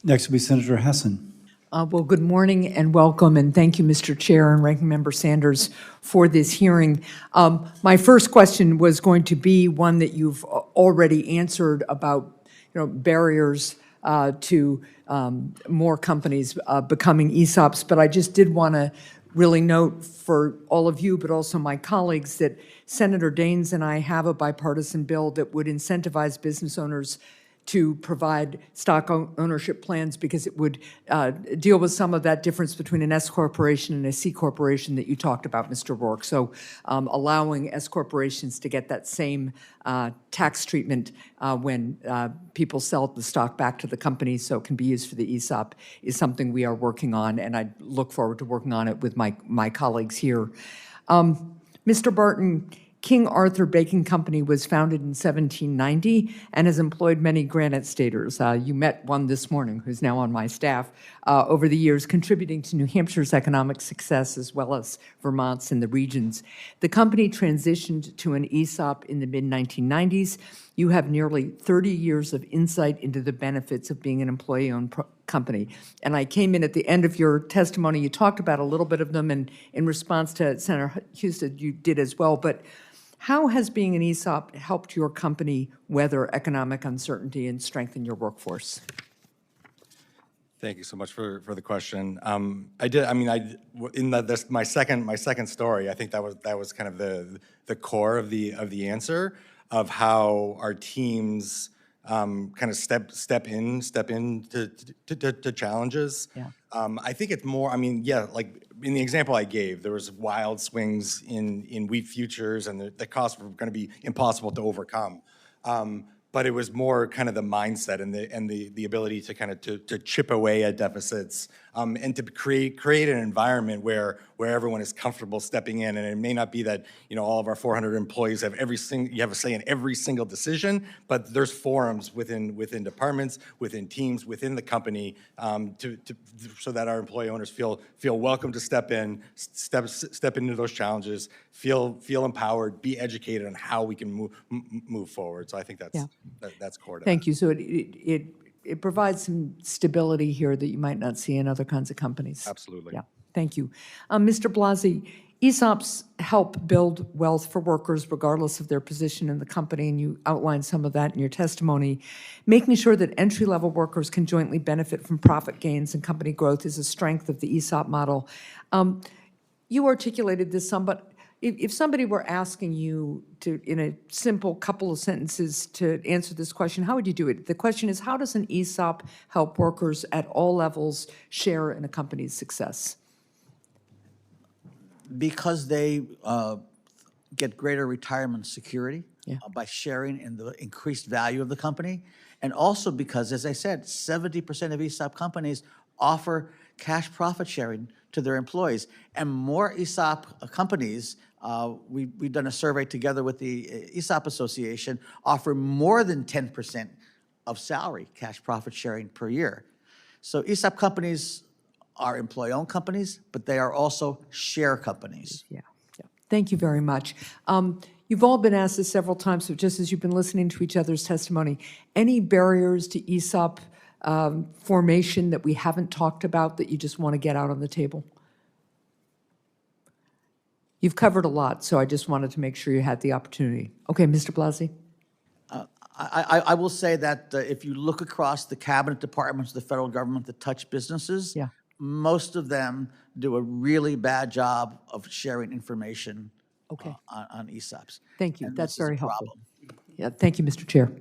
Next will be Senator Hassan. Well, good morning and welcome, and thank you, Mr. Chair and Ranking Member Sanders, for this hearing. My first question was going to be one that you've already answered about, barriers to more companies becoming ESOPs, but I just did want to really note for all of you, but also my colleagues, that Senator Daines and I have a bipartisan bill that would incentivize business owners to provide stock ownership plans, because it would deal with some of that difference between an S corporation and a C corporation that you talked about, Mr. Rourke. So allowing S corporations to get that same tax treatment when people sell the stock back to the company so it can be used for the ESOP is something we are working on, and I look forward to working on it with my colleagues here. Mr. Barton, King Arthur Baking Company was founded in 1790 and has employed many Granite Staters. You met one this morning who's now on my staff over the years, contributing to New Hampshire's economic success as well as Vermont's and the regions. The company transitioned to an ESOP in the mid-1990s. You have nearly 30 years of insight into the benefits of being an employee-owned company. And I came in at the end of your testimony. You talked about a little bit of them, and in response to Senator Husted, you did as well. But how has being an ESOP helped your company weather economic uncertainty and strengthen your workforce? Thank you so much for the question. My second story, I think that was kind of the core of the answer of how our teams kind of step in to challenges. Yeah. I think it's more, like in the example I gave, there was wild swings in wheat futures, and the costs were going to be impossible to overcome. But it was more kind of the mindset and the ability to kind of to chip away at deficits, and to create an environment where everyone is comfortable stepping in. And it may not be that all of our 400 employees have you have a say in every single decision, but there's forums within departments, within teams, within the company, so that our employee owners feel welcome to step into those challenges, feel empowered, be educated on how we can move forward. So I think that's core to Thank that. you. So it provides some stability here that you might not see in other kinds of companies. Absolutely. Yeah, thank you. Mr. Blasi, ESOPs help build wealth for workers regardless of their position in the company, and you outlined some of that in your testimony. Making sure that entry-level workers can jointly benefit from profit gains and company growth is a strength of the ESOP model. You articulated this some, but if somebody were asking you to, in a simple couple of sentences, to answer this question, how would you do it? The question is, how does an ESOP help workers at all levels share in a company's success? Because they get greater retirement security by sharing in the increased value of the company. And also because, as I said, 70% of ESOP companies offer cash profit sharing to their employees. And more ESOP companies, we've done a survey together with the ESOP Association, offer more than 10% of salary cash profit sharing per year. So ESOP companies are employee-owned companies, but they are also share companies. Yeah. Thank you very much. You've all been asked this several times, so just as you've been listening to each other's testimony, any barriers to ESOP formation that we haven't talked about that you just want to get out on the table? You've covered a lot, so I just wanted to make sure you had the opportunity. Okay, Mr. Blasi. I will say that if you look across the cabinet departments of the federal government that touch businesses, most of them do a really bad job of sharing information on ESOPs. Thank you. And That's this is a very helpful. problem. Yeah, thank you, Mr. Chair.